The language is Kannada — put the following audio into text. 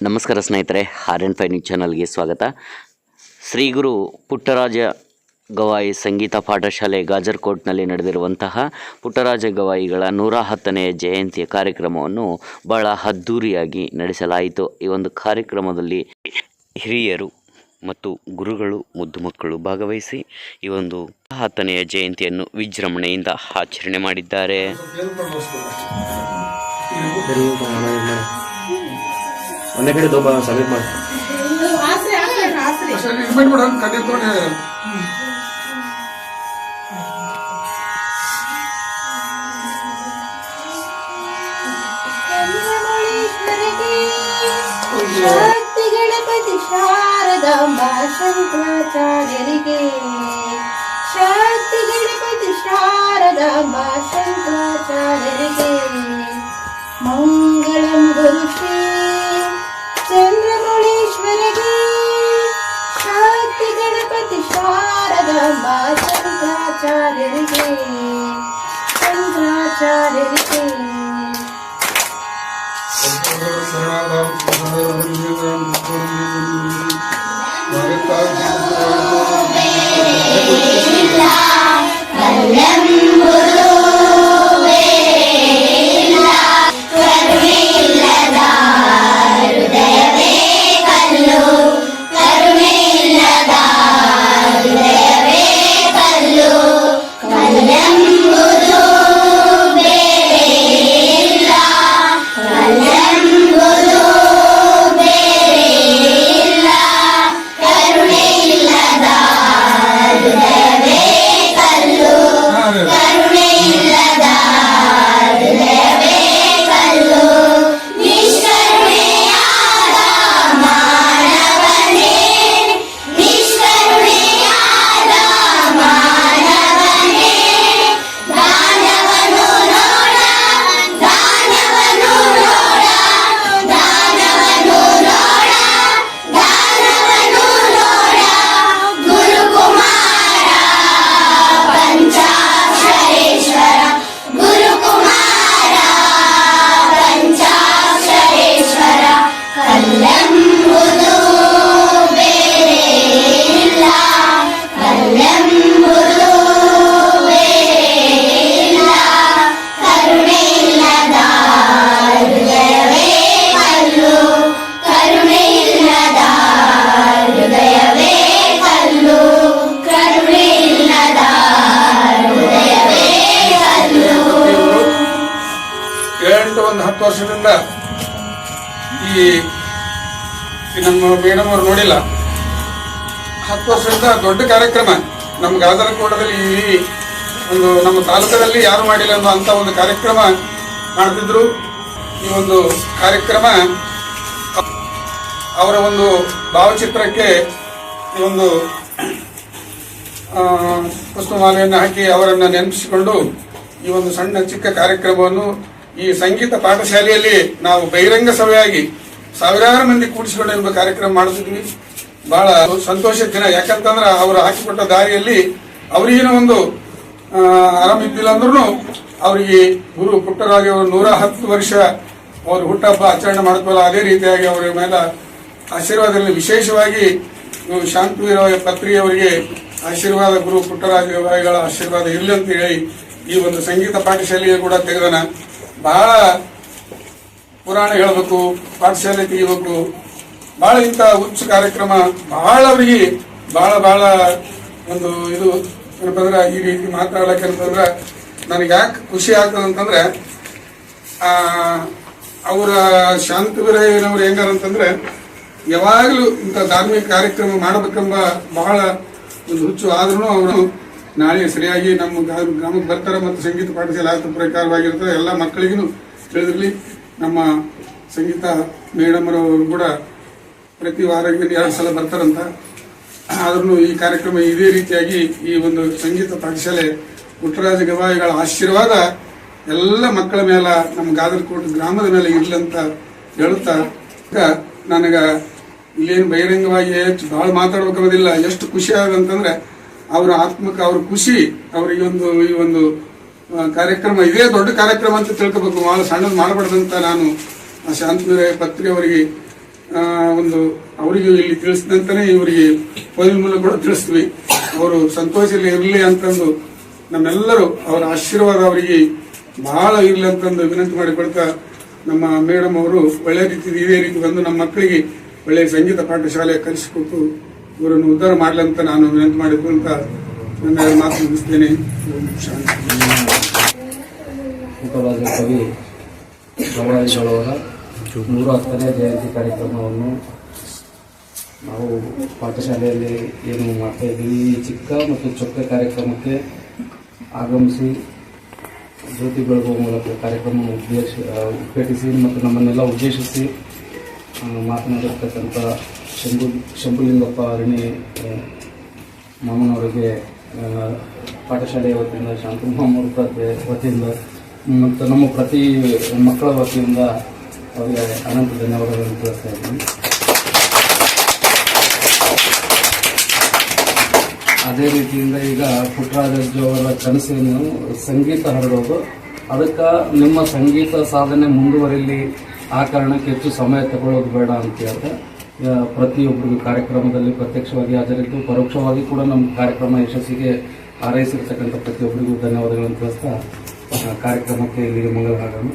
ನಮಸ್ಕಾರ ಸ್ನೇಹಿತರೆ, RN5 ನ್ಯೂಸ್ ಚಾನಲ್ಗೆ ಸ್ವಾಗತ. ಶ್ರೀ ಗುರು ಪುಟ್ಟರಾಜ ಗವಾಯಿ ಸಂಗೀತ ಪಾಠಶಾಲೆ ಗಾಜರ್ಕೋಟ್ನಲ್ಲಿ ನಡೆದಿರುವಂತಹ ಪುಟ್ಟರಾಜ ಗವಾಯಿಗಳ 110ನೇ ಜಯಂತಿಯ ಕಾರ್ಯಕ್ರಮವನ್ನು ಬಹಳ ಅದ್ಧೂರಿಯಾಗಿ ನಡೆಸಲಾಯಿತು. ಈ ಒಂದು ಕಾರ್ಯಕ್ರಮದಲ್ಲಿ ಹಿರಿಯರು ಮತ್ತು ಗುರುಗಳು, ಮುದ್ದು ಮಕ್ಕಳು ಭಾಗವಹಿಸಿ ಈ ಒಂದು 10ನೇ ಜಯಂತಿಯನ್ನು ವಿಜೃಂಭಣೆಯಿಂದ ಆಚರಣೆ ಮಾಡಿದ್ದಾರೆ. ಒಂದೇ ಕಡೆ ದೊಬ್ಬ ಸಬ್ಮಿಟ್ ಮಾಡಿ ಶಕ್ತಿ ಗಣಪತಿ ಶಾರದಾಂಬ ಶಂಕರಾಚಾರ್ಯರಿಗೆ, ಶಕ್ತಿ ಗಣಪತಿ ಶಾರದಾಂಬ ಶಂಕರಾಚಾರ್ಯರಿಗೆ, ಮಂಗಳಂ ಗುರು ಶ್ರೀ ಚಂದ್ರಮೌಳೀಶ್ವರಿಗೆ, ಶಕ್ತಿ ಗಣಪತಿ ಶಾರದಾಂಬ ಶಂಕರಾಚಾರ್ಯರಿಗೆ, ಶಂಕರಾಚಾರ್ಯರಿಗೆ. ಒಂದು 10 ವರ್ಷದಿಂದ ಈ ನಮ್ಮ ಮೇಡಮ್ ಅವರು ನೋಡಿಲ್ಲ. 10 ವರ್ಷದಿಂದ ದೊಡ್ಡ ಕಾರ್ಯಕ್ರಮ ನಮ್ಮ ಗಾಜರಕೋಟದಲ್ಲಿ, ಈ ಒಂದು ನಮ್ಮ ತಾಲೂಕದಲ್ಲಿ ಯಾರು ಮಾಡಿಲ್ಲ ಅನ್ನೋ ಒಂದು ಕಾರ್ಯಕ್ರಮ ಮಾಡ್ತಿದ್ರು. ಈ ಒಂದು ಕಾರ್ಯಕ್ರಮ ಅವರ ಒಂದು ಭಾವಚಿತ್ರಕ್ಕೆ ಈ ಒಂದು ಪುಷ್ಪಮಾಲೆಯನ್ನು ಹಾಕಿ ಅವರನ್ನು ನೆನಪಿಸಿಕೊಂಡು ಈ ಒಂದು ಸಣ್ಣ ಚಿಕ್ಕ ಕಾರ್ಯಕ್ರಮವನ್ನು ಈ ಸಂಗೀತ ಪಾಠಶಾಲೆಯಲ್ಲಿ ನಾವು ಬಹಿರಂಗ ಸಭೆಯಾಗಿ ಸಾವಿರಾರು ಮಂದಿ ಕೂಡಿಸಿಕೊಂಡು ಕಾರ್ಯಕ್ರಮ ಮಾಡುತ್ತಿದ್ವಿ. ಬಹಳ ಸಂತೋಷದ ದಿನ. ಯಾಕಂತಂದ್ರೆ ಅವರು ಹಾಕಿಕೊಟ್ಟ ದಾರಿಯಲ್ಲಿ ಅವರಿಗೇನೋ ಒಂದು ಆರಾಮಿದ್ದಿಲ್ಲ ಅಂದ್ರೂ ಅವರಿಗೆ ಗುರು ಪುಟ್ಟರಾಜ ಅವರು 110 ವರ್ಷ ಅವರು ಹುಟ್ಟಹಬ್ಬ ಆಚರಣೆ ಮಾಡ್ತವಲ್ಲ, ಅದೇ ರೀತಿಯಾಗಿ ಅವರ ಮೇಲೆ ಆಶೀರ್ವಾದದಲ್ಲಿ ವಿಶೇಷವಾಗಿ ಶಾಂತವೀರ ಪತ್ರಿ ಅವರಿಗೆ ಆಶೀರ್ವಾದ, ಗುರು ಪುಟ್ಟರಾಜ ಗವಾಯಿಗಳ ಆಶೀರ್ವಾದ ಇರಲಿ ಅಂತ ಹೇಳಿ ಈ ಒಂದು ಸಂಗೀತ ಪಾಠಶಾಲೆಗೆ ಕೂಡ ತೆಗೆದನ. ಬಹಳ ಪುರಾಣ ಹೇಳಬೇಕು, ಪಾಠಶಾಲೆ ತೆಗಿಬೇಕು, ಬಹಳ ಇಂಥ ಉಚ್ಚ ಕಾರ್ಯಕ್ರಮ ಬಹಳ ಅವರಿಗೆ ಬಹಳ ಒಂದು ಇದು ಏನಪ್ಪಂದ್ರೆ ಈ ರೀತಿ ಮಾತಾಡಕ್ಕೆ ಅಂತಂದ್ರೆ ನನಗೆ ಯಾಕೆ ಖುಷಿ ಆಗ್ತದಂತಂದ್ರೆ, ಅವರ ಶಾಂತವೀರಯ್ಯನವ್ರು ಹೆಂಗಾರಂತಂದ್ರೆ ಯಾವಾಗಲೂ ಇಂಥ ಧಾರ್ಮಿಕ ಕಾರ್ಯಕ್ರಮ ಮಾಡಬೇಕೆಂಬ ಬಹಳ ಒಂದು ಹುಚ್ಚು. ಆದ್ರೂ ಅವರು ನಾಳೆ ಸರಿಯಾಗಿ ನಮ್ಮ ಗ್ರಾಮಕ್ಕೆ ಬರ್ತಾರೆ ಮತ್ತು ಸಂಗೀತ ಪಾಠಶಾಲೆ ಆದ ಪ್ರಕಾರವಾಗಿರ್ತದೆ. ಎಲ್ಲ ಮಕ್ಕಳಿಗೂ ತಿಳಿದಿರಲಿ. ನಮ್ಮ ಸಂಗೀತ ಮೇಡಮ್ ಅವರು ಕೂಡ ಪ್ರತಿ ವಾರ 2 ಸಲ ಬರ್ತಾರಂತ. ಆದ್ರೂ ಈ ಕಾರ್ಯಕ್ರಮ ಇದೇ ರೀತಿಯಾಗಿ ಈ ಒಂದು ಸಂಗೀತ ಪಾಠಶಾಲೆ ಪುಟ್ಟರಾಜ ಗವಾಯಿಗಳ ಆಶೀರ್ವಾದ ಎಲ್ಲ ಮಕ್ಕಳ ಮೇಲೆ, ನಮ್ಮ ಗಾಜರಕೋಟೆ ಗ್ರಾಮದ ಮೇಲೆ ಇರ್ಲಂತ ಹೇಳುತ್ತಾ, ನನಗ ಇಲ್ಲೇನು ಬಹಿರಂಗವಾಗಿ ಬಹಳ ಮಾತಾಡ್ಬೇಕಾಗೋದಿಲ್ಲ. ಎಷ್ಟು ಖುಷಿ ಆಗಂತಂದ್ರೆ ಅವರ ಆತ್ಮಕ ಅವ್ರ ಖುಷಿ, ಅವರಿಗೆ ಈ ಒಂದು ಕಾರ್ಯಕ್ರಮ ಇದೇ ದೊಡ್ಡ ಕಾರ್ಯಕ್ರಮ ಅಂತ ತಿಳ್ಕೋಬೇಕು. ಬಹಳ ಸಣ್ಣದು ಮಾಡಬಾರ್ದಂತ ನಾನು ಶಾಂತವೀರ ಪತ್ರಿ ಅವರಿಗೆ ಒಂದು ಅವರಿಗೆ ಇಲ್ಲಿ ತಿಳಿಸಿದಂತಾನೆ ಇವರಿಗೆ ಫೋನ್ ಮೂಲಕ ಕೂಡ ತಿಳಿಸ್ತೀವಿ. ಅವರು ಸಂತೋಷದಲ್ಲಿ ಇರಲಿ ಅಂತಂದು ನಮ್ಮೆಲ್ಲರೂ ಅವರ ಆಶೀರ್ವಾದ ಅವರಿಗೆ ಬಹಳ ಇರಲಿ ಅಂತಂದು ವಿನಂತಿ ಮಾಡಿಕೊಳ್ತಾ, ನಮ್ಮ ಮೇಡಮ್ ಅವರು ಒಳ್ಳೆ ರೀತಿ ಇದೇ ರೀತಿ ಬಂದು ನಮ್ಮ ಮಕ್ಕಳಿಗೆ ಒಳ್ಳೆಯ ಸಂಗೀತ ಪಾಠಶಾಲೆ ಕಲಿಸಿಕೊಟ್ಟು ಇವರನ್ನು ಉದ್ಧಾರ ಮಾಡಲಿ ಅಂತ ನಾನು ವಿನಂತಿ ಮಾಡಿಕೊಂತ ನನ್ನ ಮಾತು ಮುಗಿಸ್ತೇನೆ. ಪುಟ್ಟರಾಜ ಕವಿ ಗವಾಯಿಗಳವರ 110ನೇ ಜಯಂತಿ ಕಾರ್ಯಕ್ರಮವನ್ನು ನಾವು ಪಾಠಶಾಲೆಯಲ್ಲಿ ಏನು ಮಾಡ್ತಾ ಇದ್ದೀವಿ. ಈ ಚಿಕ್ಕ ಮತ್ತು ಚೊಕ್ಕ ಕಾರ್ಯಕ್ರಮಕ್ಕೆ ಆಗಮಿಸಿ ಜ್ಯೋತಿ ಬೆಳಗುವ ಮೂಲಕ ಕಾರ್ಯಕ್ರಮ ಉದ್ಘಾಟಿಸಿ ಮತ್ತು ನಮ್ಮನ್ನೆಲ್ಲ ಉದ್ದೇಶಿಸಿ ಮಾತನಾಡಿರ್ತಕ್ಕಂಥ ಶಂಭುಲಿಂಗಪ್ಪ ಅರಣಿ ಮಾಮನವರಿಗೆ ಪಾಠಶಾಲೆಯ ವತಿಯಿಂದ, ಶಾಂತಮ್ಮ ವತಿಯಿಂದ ಮತ್ತು ನಮ್ಮ ಪ್ರತಿ ಮಕ್ಕಳ ವತಿಯಿಂದ ಅವರಿಗೆ ಅನಂತ ಧನ್ಯವಾದಗಳನ್ನು ತಿಳಿಸ್ತಾ ಇದ್ದೀನಿ. ಅದೇ ರೀತಿಯಿಂದ ಈಗ ಪುಟ್ಟರಾಜ ಅವರ ಕನಸನ್ನು ಸಂಗೀತ ಹರಡೋದು, ಅದಕ್ಕೆ ನಿಮ್ಮ ಸಂಗೀತ ಸಾಧನೆ ಮುಂದುವರಿಲಿ, ಆ ಕಾರಣಕ್ಕೆ ಹೆಚ್ಚು ಸಮಯ ತಗೊಳ್ಳೋದು ಬೇಡ ಅಂತ ಹೇಳಿದ್ರೆ ಪ್ರತಿಯೊಬ್ಬರಿಗೂ ಕಾರ್ಯಕ್ರಮದಲ್ಲಿ ಪ್ರತ್ಯಕ್ಷವಾಗಿ ಹಾಜರಿದ್ದು ಪರೋಕ್ಷವಾಗಿ ಕೂಡ ನಮ್ಮ ಕಾರ್ಯಕ್ರಮ ಯಶಸ್ಸಿಗೆ ಹಾರೈಸಿರ್ತಕ್ಕಂಥ ಪ್ರತಿಯೊಬ್ಬರಿಗೂ ಧನ್ಯವಾದಗಳನ್ನು ತಿಳಿಸ್ತಾ ಕಾರ್ಯಕ್ರಮಕ್ಕೆ ಇಲ್ಲಿಗೆ ಮಂಗಲ ಹಾಡೋಣ.